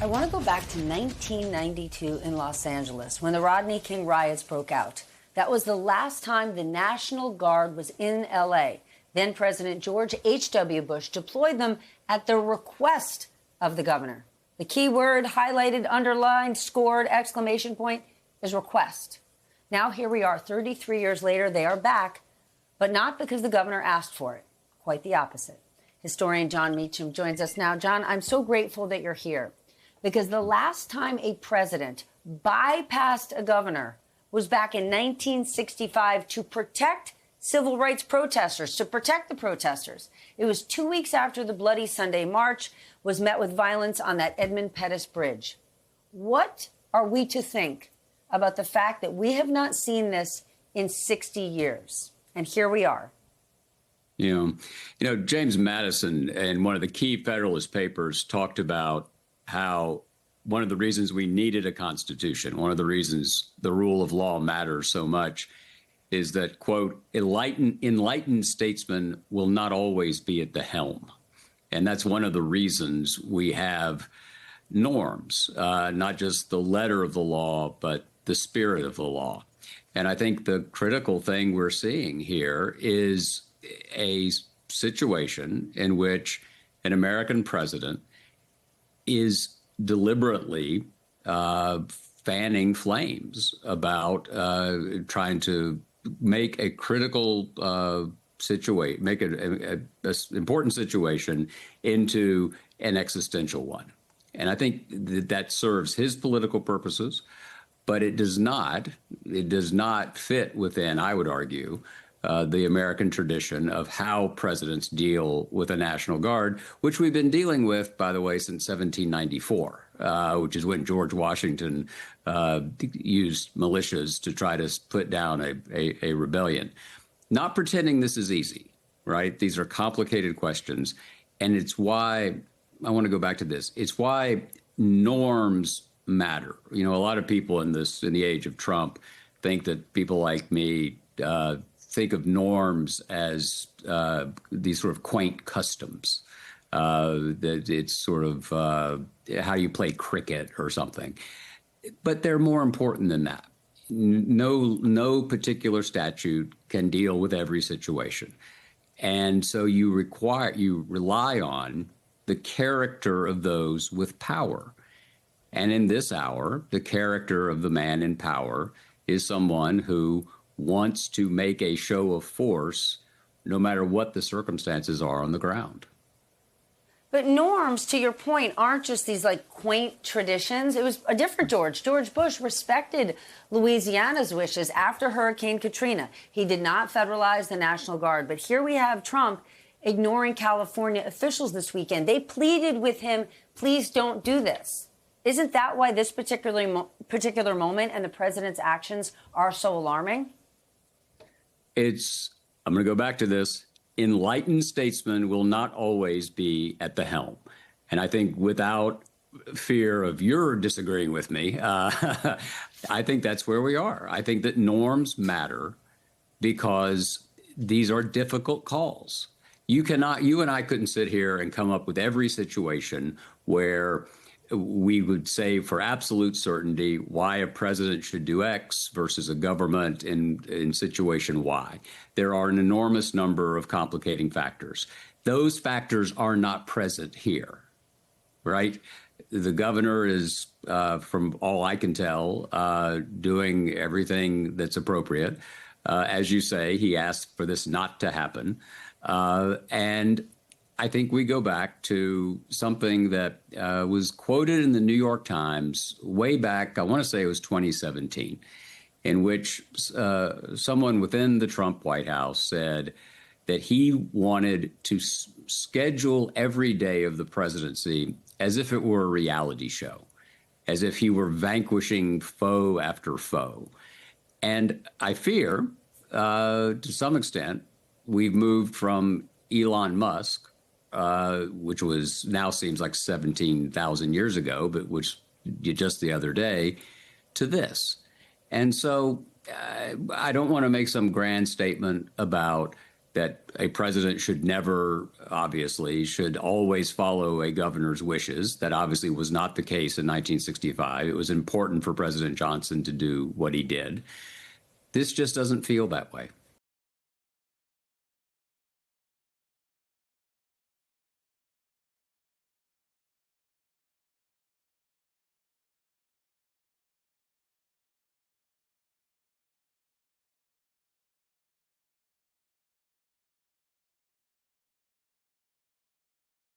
I want to go back to 1992 in Los Angeles when the Rodney King riots broke out. That was the last time the National Guard was in L.A. Then President George H.W. Bush deployed them at the request of the governor. The key word, highlighted, underlined, scored, exclamation point, is request. Now here we are, 33 years later, they are back, but not because the governor asked for it. Quite the opposite. Historian Jon Meacham joins us now. Jon, I'm so grateful that you're here because the last time a president bypassed a governor was back in 1965 to protect civil rights protesters, to protect the protesters. It was 2 weeks after the Bloody Sunday March was met with violence on that Edmund Pettus Bridge. What are we to think about the fact that we have not seen this in 60 years? And here we are. James Madison in one of the key Federalist Papers talked about how one of the reasons we needed a constitution, one of the reasons the rule of law matters so much is that, quote, enlightened statesmen will not always be at the helm. And that's one of the reasons we have norms, not just the letter of the law, but the spirit of the law. And I think the critical thing we're seeing here is a situation in which an American president is deliberately fanning flames about trying to make a critical situation, make an important situation into an existential one. And I think that serves his political purposes, but it does not fit within, I would argue, the American tradition of how presidents deal with a National Guard, which we've been dealing with, by the way, since 1794, which is when George Washington used militias to try to put down a rebellion. Not pretending this is easy, right? These are complicated questions. And it's why I want to go back to this. It's why norms matter. A lot of people in the age of Trump think that people like me think of norms as these sort of quaint customs. That it's sort of how you play cricket or something. But they're more important than that. No particular statute can deal with every situation. And so you rely on the character of those with power. And in this hour, the character of the man in power is someone who wants to make a show of force no matter what the circumstances are on the ground. But norms, to your point, aren't just these quaint traditions. It was a different George. George Bush respected Louisiana's wishes after Hurricane Katrina. He did not federalize the National Guard. But here we have Trump ignoring California officials this weekend. They pleaded with him, please don't do this. Isn't that why this particular moment and the president's actions are so alarming? I'm going to go back to this. Enlightened statesmen will not always be at the helm. And I think without fear of your disagreeing with me, I think that's where we are. I think that norms matter because these are difficult calls. You and I couldn't sit here and come up with every situation where we would say for absolute certainty why a president should do X versus a government in situation Y. There are an enormous number of complicating factors. Those factors are not present here, right? The governor is, from all I can tell, doing everything that's appropriate. As you say, he asked for this not to happen. And I think we go back to something that was quoted in the New York Times way back, I want to say it was 2017, in which someone within the Trump White House said that he wanted to schedule every day of the presidency as if it were a reality show, as if he were vanquishing foe after foe. And I fear, to some extent, we've moved from Elon Musk, which was now seems like 17,000 years ago, but which just the other day, to this. And so I don't want to make some grand statement about that a president should never, obviously, should always follow a governor's wishes. That obviously was not the case in 1965. It was important for President Johnson to do what he did. This just doesn't feel that way.